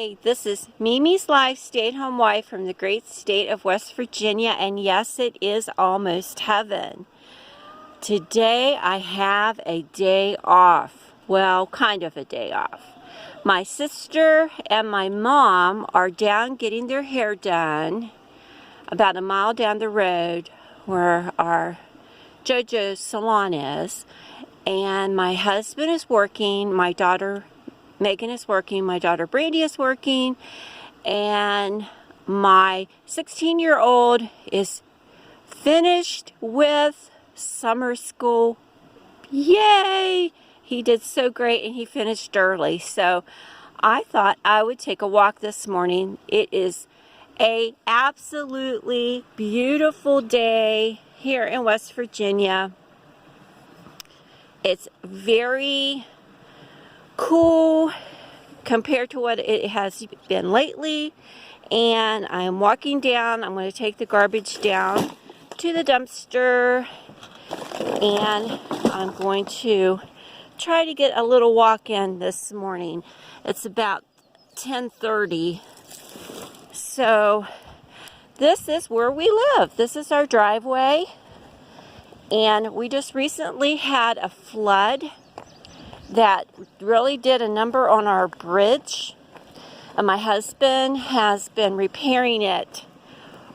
Hi, this is Mimi's Life, stay-at-home wife from the great state of West Virginia, and yes, it is almost heaven. Today I have a day off. Well, kind of a day off. My sister and my mom are down getting their hair done about a mile down the road where our JoJo's salon is, and my husband is working, my daughter Megan is working, my daughter Brandy is working, and my 16-year-old is finished with summer school. Yay! He did so great and he finished early. So I thought I would take a walk this morning. It is a absolutely beautiful day here in West Virginia. It's very cool compared to what it has been lately, and I'm walking down. I'm going to take the garbage down to the dumpster, and I'm going to try to get a little walk in this morning. It's about 10:30, so this is where we live. This is our driveway, and we just recently had a flood that really did a number on our bridge. And my husband has been repairing it,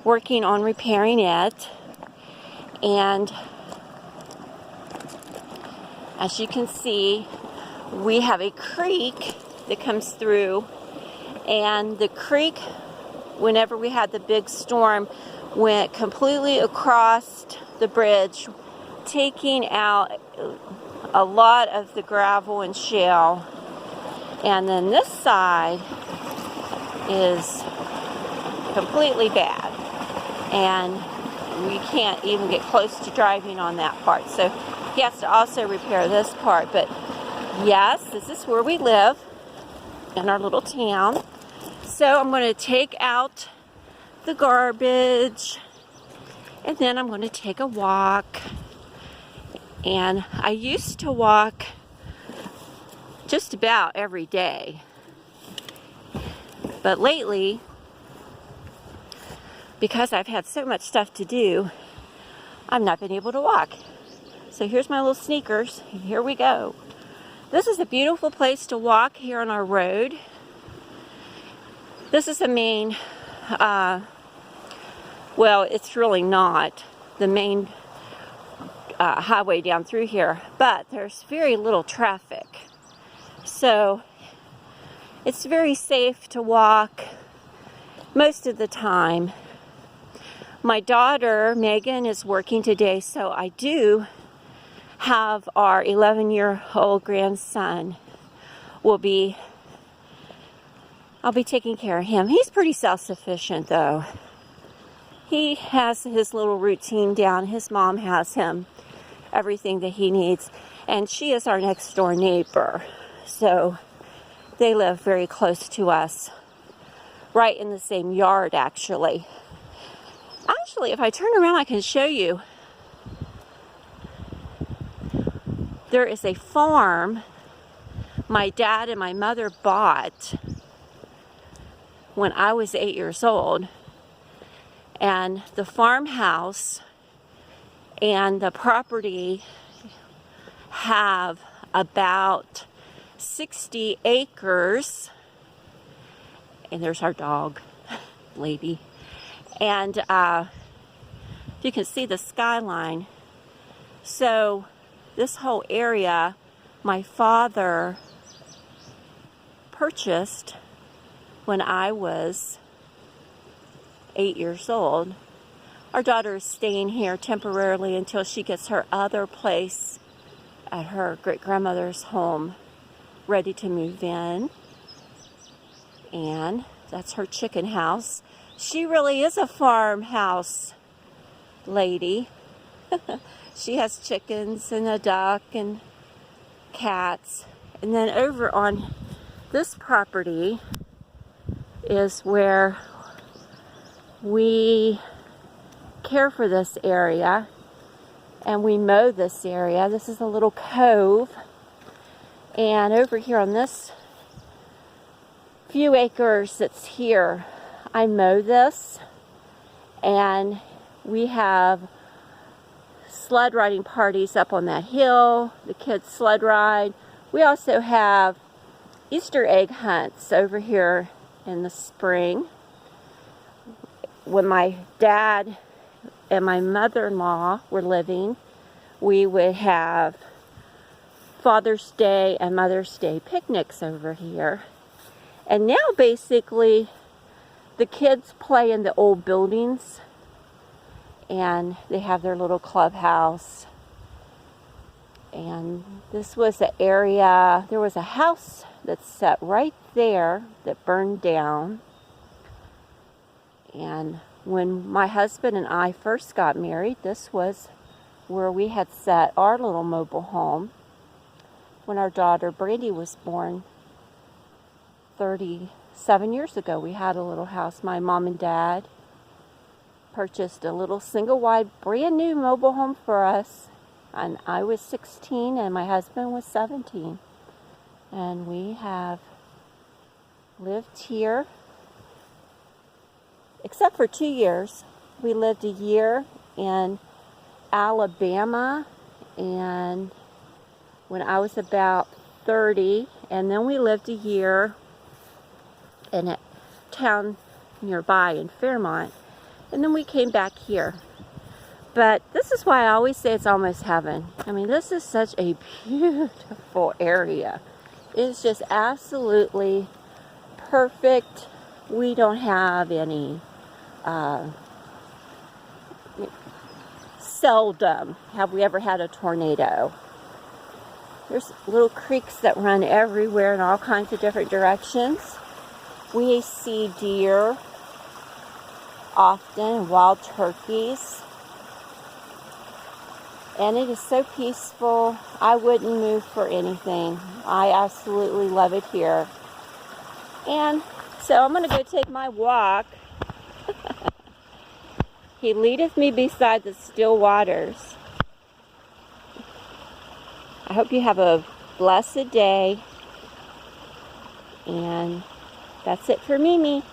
working on repairing it. And as you can see, we have a creek that comes through. And the creek, whenever we had the big storm, went completely across the bridge, taking out a lot of the gravel and shale. And then this side is completely bad, and we can't even get close to driving on that part. So he has to also repair this part. But yes, this is where we live in our little town. So I'm going to take out the garbage, and then I'm going to take a walk. And I used to walk just about every day. But lately, because I've had so much stuff to do, I've not been able to walk. So here's my little sneakers. Here we go. This is a beautiful place to walk here on our road. This is the main, well, it's really not the main highway down through here, but there's very little traffic, so it's very safe to walk most of the time. My daughter Megan is working today, so I do have our 11-year-old grandson. I'll be taking care of him. He's pretty self-sufficient though. He has his little routine down. His mom has him everything that he needs, and she is our next door neighbor, so they live very close to us, right in the same yard. Actually, if I turn around I can show you. There is a farm my dad and my mother bought when I was 8 years old, and the farmhouse and the property have about 60 acres. And there's our dog, Lady. And you can see the skyline. So this whole area, my father purchased when I was 8 years old. Our daughter is staying here temporarily until she gets her other place at her great-grandmother's home ready to move in. And that's her chicken house. She really is a farmhouse lady. She has chickens and a duck and cats. And then over on this property is where we care for this area, and we mow this area. This is a little cove, and over here on this few acres that's here, I mow this, and we have sled riding parties up on that hill. The kids sled ride. We also have Easter egg hunts over here in the spring. When my dad and my mother-in-law were living, we would have Father's Day and Mother's Day picnics over here. And now basically the kids play in the old buildings, and they have their little clubhouse. And this was the area, there was a house that's set right there that burned down. And when my husband and I first got married, this was where we had set our little mobile home. When our daughter Brandy was born 37 years ago, we had a little house. My mom and dad purchased a little single-wide brand new mobile home for us, and I was 16 and my husband was 17, and we have lived here except for 2 years. We lived a year in Alabama, and when I was about 30, and then we lived a year in a town nearby in Fairmont, and then we came back here. But this is why I always say it's almost heaven. I mean, this is such a beautiful area. It's just absolutely perfect. We don't have any, seldom have we ever had a tornado. There's little creeks that run everywhere in all kinds of different directions. We see deer often, wild turkeys. And it is so peaceful. I wouldn't move for anything. I absolutely love it here. And so I'm going to go take my walk. He leadeth me beside the still waters. I hope you have a blessed day. And that's it for Mimi.